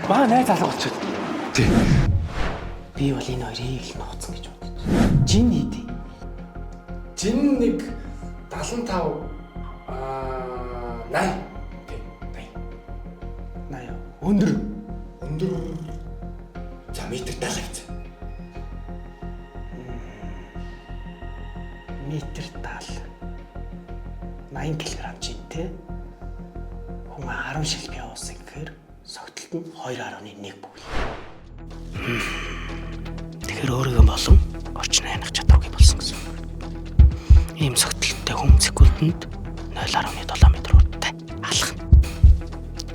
Маа найз залга болчиход. Тий. Би бол энэ хоёрыг л нууцсан гэж бодож. Жин хийдий. Жин нэг 75 80. Тий. 80. Өндөр. За метр 70 гэсэн. Метр 70. 80 кг жин те. Хүн 10 шилб явуулсан гэхээр согтолт нь 2.1 бүгд. Тэгэхээр өөрийгөө болон орчин айнах чадварыг болсон гэсэн. Ийм согтолттой хүн секундэд 0.7 м хурдтай алхана.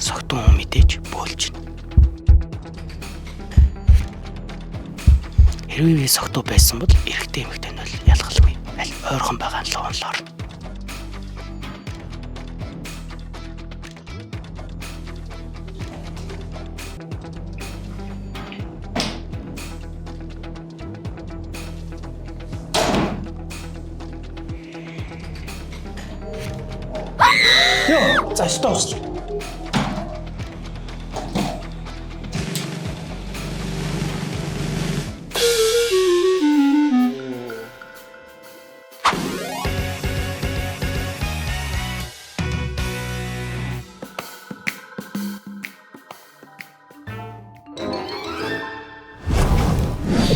Согтун хүн мэдээж бөөлж байна. Хэрвээ согтуу байсан бол эрэгтэй эмэгтэй нь бол ялгалгүй аль ойрхон байгаа нь л онлоор. Йоо, зааштай уучлаа.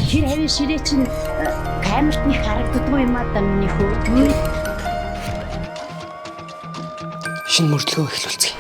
Тэр харин ширээ чинь камерт нэг харагддаггүй юм аа данны хөө. Шинэ мөрдлөгөө эхлүүлцгээе.